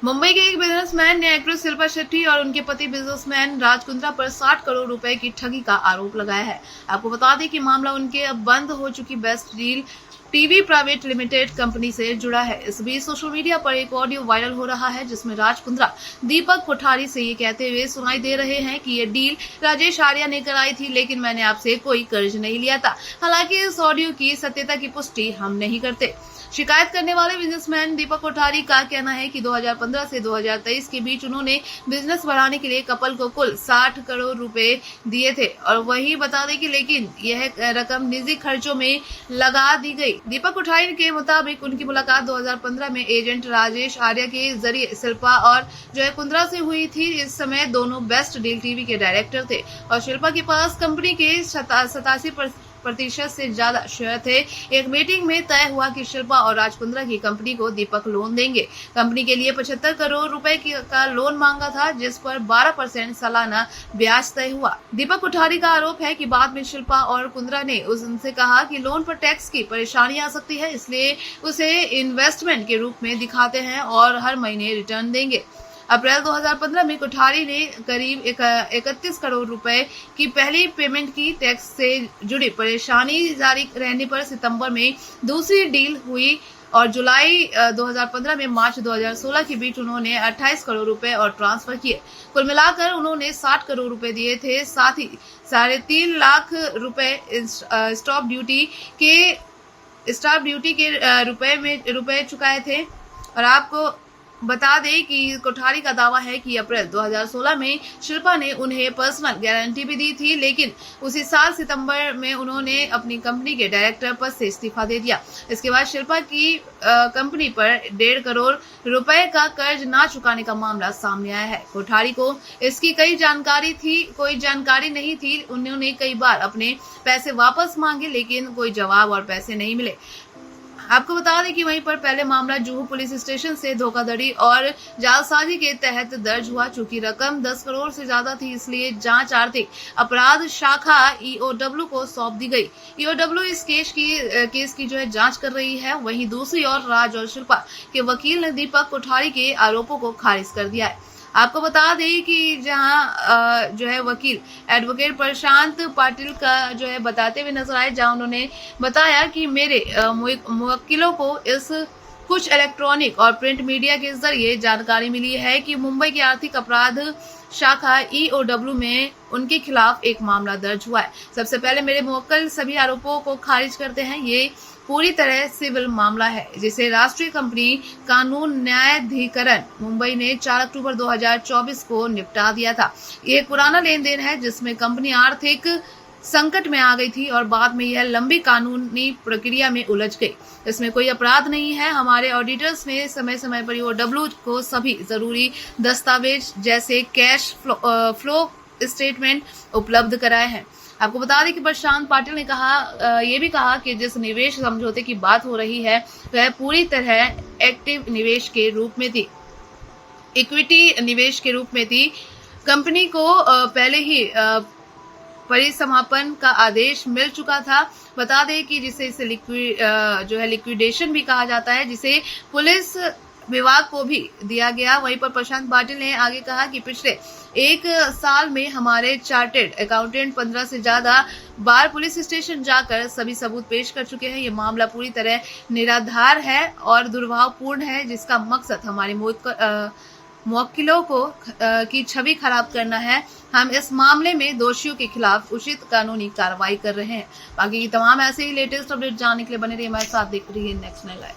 मुंबई के एक बिजनेसमैन ने एक्ट्रेस शिल्पा शेट्टी और उनके पति बिजनेसमैन राज कुंद्रा पर 60 करोड़ रुपए की ठगी का आरोप लगाया है। आपको बता दें कि मामला उनके अब बंद हो चुकी best deal TV private limited company से जुड़ा है। इस बीच सोशल मीडिया पर एक ऑडियो वायरल हो रहा है जिसमें राज कुंद्रा दीपक कोठारी से ये कहते हुए सुनाई दे रहे हैं कि ये डील राजेश आर्या ने कराई थी, लेकिन मैंने आपसे कोई कर्ज नहीं लिया था। हालांकि इस ऑडियो की सत्यता की पुष्टि हम नहीं करते। शिकायत करने वाले बिजनेसमैन दीपक कोठारी का कहना है कि 2015 से 2023 के बीच उन्होंने बिजनेस बढ़ाने के लिए कपल को कुल 60 करोड़ रुपए दिए थे और वही बता दें कि लेकिन यह रकम निजी खर्चों में लगा दी गई। दीपक कोठारी के मुताबिक उनकी मुलाकात 2015 में एजेंट राजेश आर्या के जरिए शिल्पा और कुंद्रा से हुई थी। इस समय दोनों बेस्ट डील टीवी के डायरेक्टर थे और शिल्पा के पास कंपनी के 87% से ज्यादा शेयर थे। एक मीटिंग में तय हुआ कि शिल्पा और राज कुंद्रा की कंपनी को दीपक लोन देंगे। कंपनी के लिए 75 करोड़ रुपए का लोन मांगा था, जिस पर 12% सालाना ब्याज तय हुआ। दीपक कोठारी का आरोप है कि बाद में शिल्पा और कुंद्रा ने उनसे कहा कि लोन पर टैक्स की परेशानी आ सकती है, इसलिए उसे इन्वेस्टमेंट के रूप में दिखाते हैं और हर महीने रिटर्न देंगे। अप्रैल 2015 में कोठारी ने करीब 31 करोड़ रुपए की पहली पेमेंट की। टैक्स से जुड़ी परेशानी जारी रहने पर सितंबर में दूसरी डील हुई और जुलाई 2015 में मार्च 2016 के बीच उन्होंने 28 करोड़ रुपए और ट्रांसफर किए। कुल मिलाकर उन्होंने 60 करोड़ रुपए दिए थे। साथ ही 3.5 लाख रुपए स्टॉप ड्यूटी के रुपए चुकाए थे। और आपको बता दें कि कोठारी का दावा है कि अप्रैल 2016 में शिल्पा ने उन्हें पर्सनल गारंटी भी दी थी, लेकिन उसी साल सितंबर में उन्होंने अपनी कंपनी के डायरेक्टर पद से इस्तीफा दे दिया। इसके बाद शिल्पा की कंपनी पर 1.5 करोड़ रुपए का कर्ज न चुकाने का मामला सामने आया है। कोठारी को इसकी कोई जानकारी नहीं थी। उन्होंने कई बार अपने पैसे वापस मांगे, लेकिन कोई जवाब और पैसे नहीं मिले। आपको बता दें कि वहीं पर पहले मामला जुहू पुलिस स्टेशन से धोखाधड़ी और जालसाजी के तहत दर्ज हुआ। चूंकि रकम 10 करोड़ से ज्यादा थी, इसलिए जांच आर्थिक अपराध शाखा EOW को सौंप दी गई। EOW इस केस की जांच कर रही है। वहीं दूसरी ओर राज और शिल्पा के वकील ने दीपक कोठारी के आरोपों को खारिज कर दिया है। आपको बता दें कि जहां वकील एडवोकेट प्रशांत पाटिल का बताते हुए नजर आए, जहां उन्होंने बताया कि मेरे मुवक्किलों को इस कुछ इलेक्ट्रॉनिक और प्रिंट मीडिया के जरिए जानकारी मिली है कि मुंबई की आर्थिक अपराध शाखा EOW में उनके खिलाफ एक मामला दर्ज हुआ है। सबसे पहले मेरे मुवक्किल सभी आरोपों को खारिज करते हैं। ये पूरी तरह सिविल मामला है, जिसे राष्ट्रीय कंपनी कानून न्यायाधिकरण मुंबई ने 4 अक्टूबर 2024 को निपटा दिया था। ये पुराना लेन देन है जिसमें कंपनी आर्थिक संकट में आ गई थी और बाद में यह लंबी कानूनी प्रक्रिया में उलझ गई। इसमें कोई अपराध नहीं है। हमारे ऑडिटर्स ने समय समय पर EOW को सभी जरूरी दस्तावेज जैसे कैश फ्लो स्टेटमेंट उपलब्ध कराए हैं। आपको बता दें कि प्रशांत पाटिल ने ये भी कहा कि जिस निवेश समझौते की बात हो रही है वह पूरी तरह एक्टिव निवेश के रूप में थी, इक्विटी निवेश के रूप में थी। कंपनी को पहले ही परिसमापन का आदेश मिल चुका था। बता दें कि जिसे इसे लिक्विडेशन भी कहा जाता है, जिसे पुलिस विभाग को भी दिया गया। वहीं पर प्रशांत पाटिल ने आगे कहा कि पिछले 1 साल में हमारे चार्टेड अकाउंटेंट 15 से ज्यादा बार पुलिस स्टेशन जाकर सभी सबूत पेश कर चुके हैं। ये मामला पूरी तरह निराधार है और दुर्भावपूर्ण है, जिसका मकसद हमारे मुवक्किलों की छवि खराब करना है। हम इस मामले में दोषियों के खिलाफ उचित कानूनी कार्रवाई कर रहे हैं। बाकी की तमाम ऐसे ही लेटेस्ट अपडेट जानने के लिए बने रहिए हमारे साथ। देख रही है नेक्स्ट लाइव।